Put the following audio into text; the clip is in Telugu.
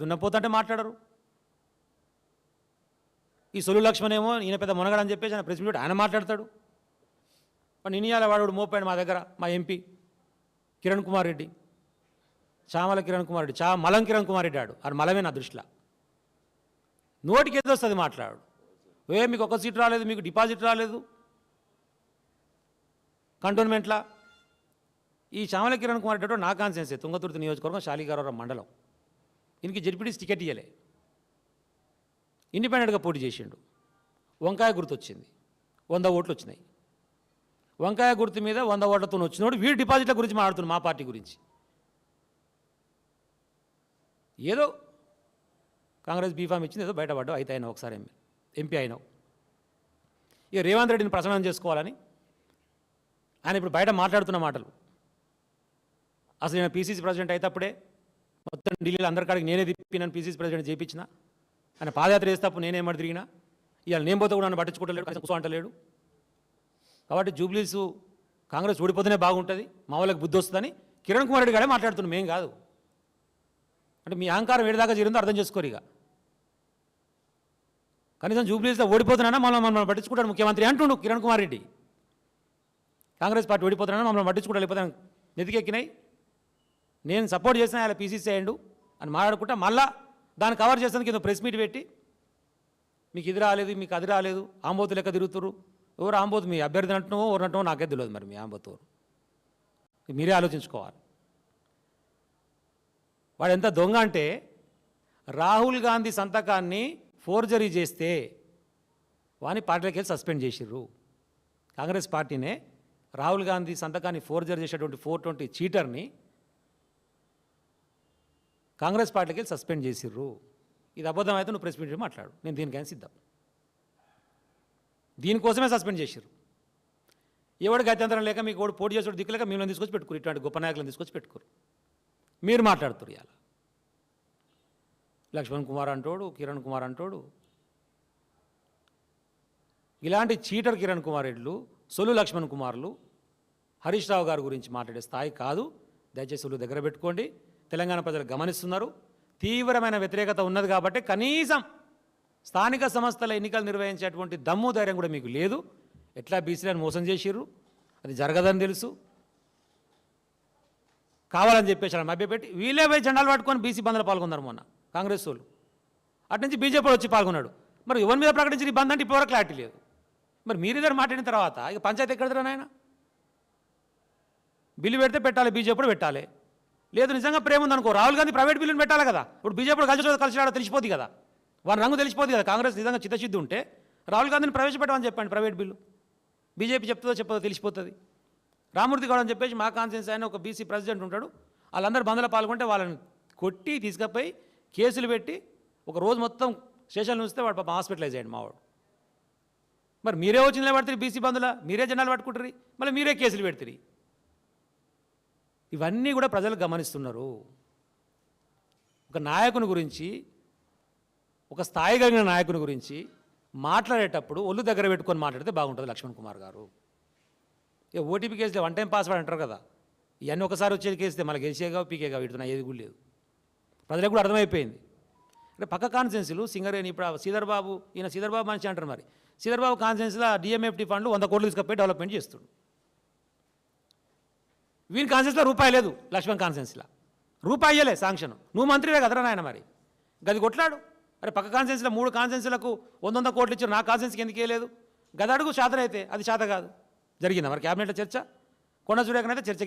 దున్నపోతుంటే మాట్లాడరు. ఈ సొల్లు లక్ష్మణ్ ఏమో ఈయన పెద్ద మునగడని చెప్పేసి ఆయన ప్రెస్ మీట్ ఆయన మాట్లాడతాడు. నేను ఇవాళ వాడు మోపాడు మా దగ్గర మా ఎంపీ కిరణ్ కుమార్ రెడ్డి, చామల కిరణ్ కుమార్ రెడ్డి, మలం కిరణ్ కుమార్ రెడ్డి ఆడు అది మలమే నా దృష్టిలో. నోటికి ఏదో వస్తుంది మాట్లాడు. మీకు ఒక సీట్ రాలేదు, మీకు డిపాజిట్ రాలేదు కంటోన్మెంట్లో. ఈ చామల కిరణ్ కుమార్ రెడ్డి నా కాన్సెన్సే, తుంగతుర్తి నియోజకవర్గం శాలిగారవరం మండలం. ఈయనకి జడ్పీటీసీ టికెట్ ఇవ్వలే, ఇండిపెండెంట్గా పోటీ చేసిండు. వంకాయ గుర్తు వచ్చింది, 100 ఓట్లు వచ్చినాయి. వంకాయ గుర్తు మీద 100 ఓట్లతో వచ్చినోడు వీడు డిపాజిట్ల గురించి మాట్లాడుతున్నాడు, మా పార్టీ గురించి. ఏదో కాంగ్రెస్ బీఫామ్ ఇచ్చింది, ఏదో బయటపడ్డావు, అయితే అయినా ఒకసారి ఎంపీ అయినావు. ఇక రేవంత్ రెడ్డిని ప్రసన్నం చేసుకోవాలని ఆయన ఇప్పుడు బయట మాట్లాడుతున్న మాటలు. అసలు నేను పీసీసీ ప్రెసిడెంట్ అయితే అప్పుడే మొత్తం ఢిల్లీలో అందరికాడికి నేనే తిప్పి నన్ను పీసీసీ ప్రెసిడెంట్ చేయించిన. ఆయన పాదయాత్ర చేసేటప్పుడు నేనేమడి తిరిగినా, ఇవాళ నేను పోతే కూడా నన్ను పట్టించుకోవట్లేడు, కూర్చో అంటలేడు. కాబట్టి జూబ్లీస్ కాంగ్రెస్ ఓడిపోతేనే బాగుంటుంది, మా వాళ్ళకి బుద్ధి వస్తుందని కిరణ్ కుమార్ రెడ్డి గారే మాట్లాడుతున్నాం, మేం కాదు. అంటే మీ అహంకారం ఏడిదాకా చేరిందో అర్థం చేసుకోరు. ఇక కనీసం జూబ్లీస్లో ఓడిపోతున్నానా మమ్మల్ని పట్టించుకుంటాడు ముఖ్యమంత్రి అంటుండు కిరణ్ కుమార్ రెడ్డి. కాంగ్రెస్ పార్టీ ఓడిపోతున్నానా మమ్మల్ని పట్టించుకుంటా, లేకపోతే నెతికెక్కినాయి, నేను సపోర్ట్ చేసిన అలా పీసీసీ అయ్యండు అని మాట్లాడుకుంటా మళ్ళా దాన్ని కవర్ చేసేందుకు ఏదో ప్రెస్ మీట్ పెట్టి మీకు ఇది రాలేదు, మీకు అది రాలేదు, ఆంబోతు లెక్క తిరుగుతురు. ఎవరు ఆంబోతు? మీ అభ్యర్థి అంటున్నావో ఎవరంటున్నావో నాకే తెలియదు. మరి మీ ఆంబోతు మీరే ఆలోచించుకోవాలి. వాడు ఎంత దొంగ అంటే రాహుల్ గాంధీ సంతకాన్ని ఫోర్జరీ చేస్తే వాని పార్టీలోకి వెళ్ళి సస్పెండ్ చేసిర్రు. కాంగ్రెస్ పార్టీనే రాహుల్ గాంధీ సంతకాన్ని ఫోర్జరీ చేసేటువంటి 420 చీటర్ని కాంగ్రెస్ పార్టీకి వెళ్ళి సస్పెండ్ చేసిర్రు. ఇది అబద్ధం అయితే నువ్వు ప్రెస్ మీట్ మాట్లాడు, నేను దీనికైనా సిద్ధం. దీనికోసమే సస్పెండ్ చేసిర్రు. ఎవడు గత్యంతరం లేక మీకు ఓడి పోటీ చేసేవాడు దిక్కులేక మిమ్మల్ని తీసుకొచ్చి పెట్టుకోరు, ఇట్లాంటి గొప్ప నాయకులను తీసుకొచ్చి పెట్టుకోరు. మీరు మాట్లాడుతున్నారు ఇవాళ. లక్ష్మణ్ కుమార్ అంటోడు, కిరణ్ కుమార్ అంటోడు, ఇలాంటి చీటర్ కిరణ్ కుమార్ రెడ్లు, సొల్లు లక్ష్మణ్ కుమార్లు హరీష్ రావు గారి గురించి మాట్లాడే స్థాయి కాదు. దయచేసి సొల్లు దగ్గర పెట్టుకోండి. తెలంగాణ ప్రజలు గమనిస్తున్నారు. తీవ్రమైన వ్యతిరేకత ఉన్నది కాబట్టి కనీసం స్థానిక సంస్థల ఎన్నికలు నిర్వహించేటువంటి దమ్ము ధైర్యం కూడా మీకు లేదు. ఎట్లా బీసీలను మోసం చేసిర్రు, అది జరగదని తెలుసు. కావాలని చెప్పేసి మభ్యపెట్టి వీళ్ళే పోయి జెండాలు పట్టుకొని బీసీ బంద్లో పాల్గొన్నారు మొన్న కాంగ్రెస్ వాళ్ళు. అటు నుంచి బీజేపీ వచ్చి పాల్గొన్నాడు. మరి ఎవరి మీద ప్రకటించిన ఈ బంద్ అంటే ఇప్పటివరకు క్లారిటీ లేదు. మరి మీరిద్దరు మాట్లాడిన తర్వాత ఇక పంచాయతీ ఎక్కడదరా నాయన? బిల్లు పెడితే పెట్టాలి, బీజేపీ పెట్టాలి. లేదు నిజంగా ప్రేమ ఉందనుకో రాహుల్ గాంధీ ప్రైవేట్ బిల్లుని పెట్టాలి కదా. ఇప్పుడు బీజేపీ కలిసి తెలిసిపోతుంది కదా, వారి రంగు తెలిసిపోతుంది కదా. కాంగ్రెస్ నిజంగా చిత్తశుద్ధి ఉంటే రాహుల్ గాంధీని ప్రవేశపెట్టమని చెప్పండి ప్రైవేట్ బిల్లు. బీజేపీ చెప్తుందో చెప్పదో తెలిసిపోతుంది. రామూర్తి గౌడ్ అని చెప్పేసి మా కాన్సెన్స్ ఆయన ఒక బీసీ ప్రెసిడెంట్ ఉంటాడు. వాళ్ళందరూ బంద్లో పాల్గొంటే వాళ్ళని కొట్టి తీసుకుపోయి కేసులు పెట్టి ఒక రోజు మొత్తం స్టేషన్లు ఉంచితే వాడు పాపం హాస్పిటలైజ్ అయ్యాడు మావాడు. మరి మీరే వచ్చి నిలబడతారు బీసీ బంద్లో, మీరే జెండాలు పట్టుకుంటారు, మళ్ళీ మీరే కేసులు పెడతారు. ఇవన్నీ కూడా ప్రజలు గమనిస్తున్నారు. ఒక నాయకుని గురించి, ఒక స్థాయి కలిగిన నాయకుని గురించి మాట్లాడేటప్పుడు ఒళ్ళు దగ్గర పెట్టుకొని మాట్లాడితే బాగుంటుంది లక్ష్మణ్ కుమార్ గారు. ఇక ఓటీపీ కేసులో 1 టైం పాస్వర్డ్ అంటారు కదా, ఇవన్నీ ఒకసారి వచ్చేది కేస్తే మళ్ళీ గెలిచేగా పీకేగా వీడుతున్నా ఏది కూడా లేదు. ప్రజలకు కూడా అర్థమైపోయింది. అంటే పక్క కాన్సెన్సీలు సింగరేణి ఇప్పుడు శ్రీధర్ బాబు, ఈయన శ్రీధర్ బాబు మనిషి అంటారు. మరి శ్రీధర్ బాబు కాన్సెన్సీలో డిఎంఎఫ్టీ ఫండ్లు 100 కోట్లు తీసుకుపోయి డెవలప్మెంట్ చేస్తుడు. వీని కాన్సెన్స్లో రూపాయి లేదు, లక్ష్మణ్ కాన్సెన్స్లో రూపాయి ఇయ్యలే శాంక్షన్. నువ్వు మంత్రివే కదరా నాయన, మరి గది కొట్లాడు. అరే పక్క కాన్సెన్స్లో 3 కాన్సెన్స్లకు 100 కోట్లు ఇచ్చారు, నా కాన్సెన్స్కి ఎందుకు వేయలేదు? గది అడుగు శాతం అయితే, అది శాత కాదు. జరిగిందా మరి క్యాబినెట్లో చర్చ? కొండ సూర్యకనైతే చర్చ